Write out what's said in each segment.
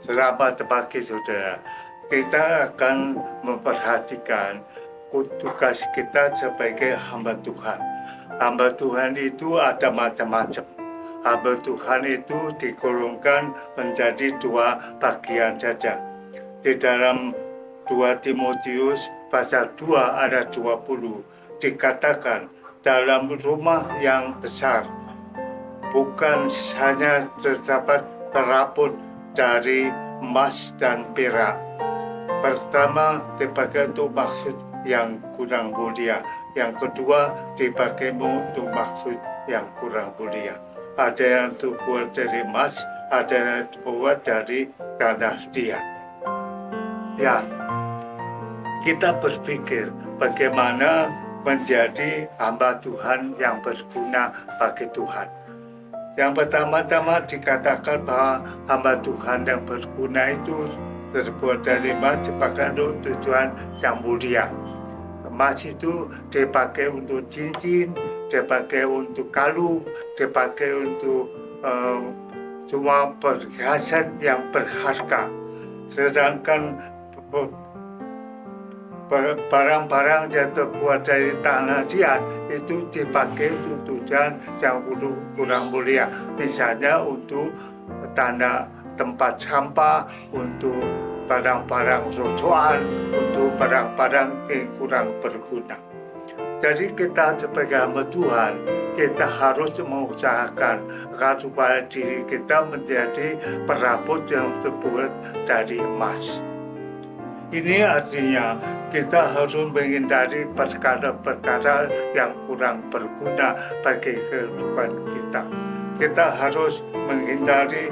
Selamat pagi saudara. Kita akan memperhatikan tugas kita sebagai hamba Tuhan. Hamba Tuhan itu ada macam-macam. Hamba Tuhan itu digolongkan menjadi dua bagian saja. Di dalam 2 Timotius pasal 2 ayat 20 dikatakan, dalam rumah yang besar bukan hanya terdapat perabot dari emas dan perak. Pertama dipakai untuk maksud yang kurang mulia, yang kedua dipakai untuk maksud yang kurang mulia. Ada yang terbuat dari emas, ada yang terbuat dari tanah liat. Ya, kita berpikir bagaimana menjadi hamba Tuhan yang berguna bagi Tuhan. Yang pertama-tama dikatakan bahwa hamba Tuhan yang berguna itu terbuat dari emas, dipakai untuk tujuan yang mulia. Emas itu dipakai untuk cincin, dipakai untuk kalung, dipakai untuk semua perhiasan yang berharga. Sedangkan barang-barang yang terbuat dari tanah liat itu dipakai untuk tujuan yang kurang mulia, misalnya untuk tanah tempat sampah, untuk barang-barang rocokan, untuk barang-barang yang kurang berguna. Jadi kita sebagai hamba Tuhan, kita harus mengusahakan agar supaya diri kita menjadi perabot yang terbuat dari emas. Ini artinya kita harus menghindari perkara-perkara yang kurang berguna bagi kehidupan kita. Kita harus menghindari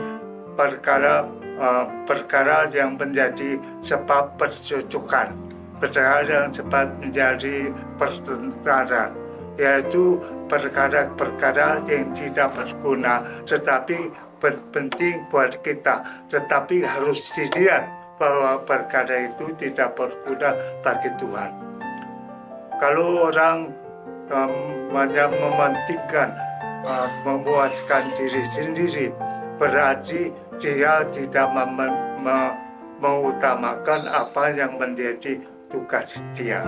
perkara yang menjadi sebab percocokan, perkara yang sebab menjadi pertengkaran, yaitu perkara-perkara yang tidak berguna tetapi penting buat kita, tetapi harus dilihat bahwa perkara itu tidak berguna bagi Tuhan. Kalau orang banyak mementingkan memuaskan diri sendiri, berarti dia tidak mengutamakan apa yang menjadi tugas dia.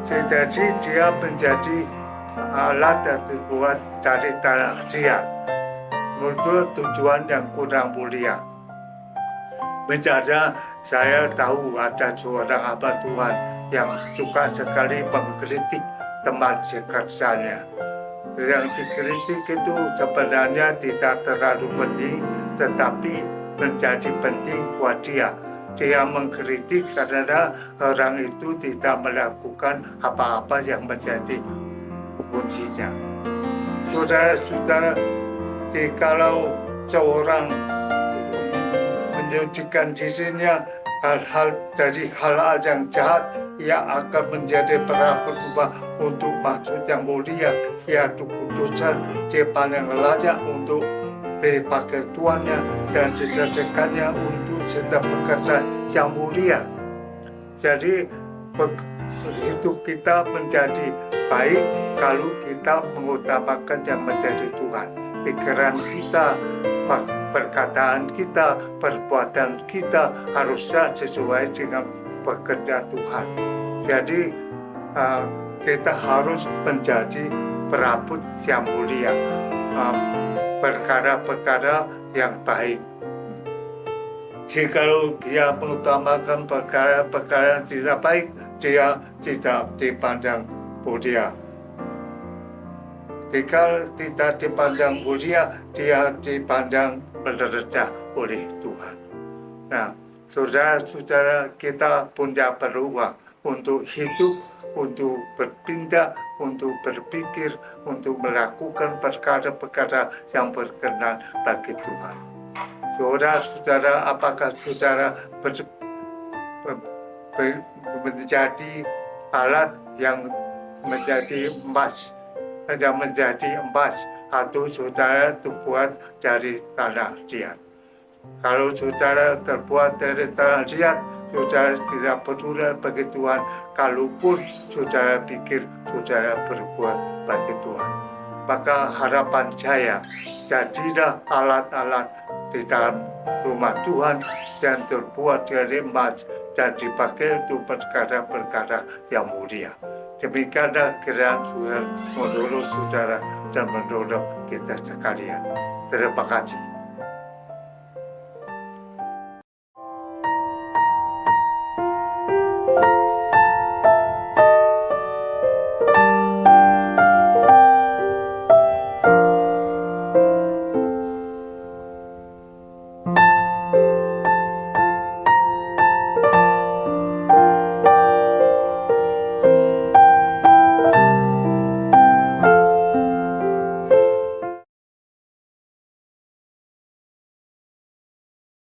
Jadi dia menjadi alat yang terbuat dari tanah liat untuk tujuan yang kurang mulia. Misalnya saya tahu ada seorang hamba Tuhan yang suka sekali mengkritik teman sekerjanya. Yang dikritik itu sebenarnya tidak terlalu penting, tetapi menjadi penting buat dia. Dia mengkritik karena orang itu tidak melakukan apa-apa yang menjadi fungsinya. Saudara-saudara, kalau seorang menyucikan dirinya hal-hal dari hal-hal yang jahat, ia akan menjadi perabot untuk maksud yang mulia, yaitu kudusan di depan yang layak untuk dipakai tuannya dan dijadikannya untuk sedang pekerjaan yang mulia. Jadi hidup kita menjadi baik kalau kita mengutamakan yang menjadi Tuhan. Pikiran kita, perkataan kita, perbuatan kita harusnya sesuai dengan pekerjaan Tuhan. Jadi kita harus menjadi perabot yang mulia, perkara-perkara yang baik. Jikalau dia mengutamakan perkara-perkara yang tidak baik, dia tidak dipandang mulia. Jika tidak dipandang mulia, dia dipandang rendah oleh Tuhan. Nah, saudara-saudara, kita punya peluang untuk hidup, untuk berpindah, untuk berpikir, untuk melakukan perkara-perkara yang berkenan bagi Tuhan. Saudara-saudara, apakah saudara menjadi alat yang menjadi emas, atau saudara terbuat dari tanah liat? Kalau saudara terbuat dari tanah liat, saudara tidak berguna bagi Tuhan, kalaupun saudara pikir saudara berbuat bagi Tuhan. maka harapan saya, jadilah alat-alat di dalam rumah Tuhan yang terbuat dari emas dan dipakai untuk perkara-perkara yang mulia. Demikianlah kiraan Tuhan menolong saudara dan menolong kita sekalian. Terima kasih.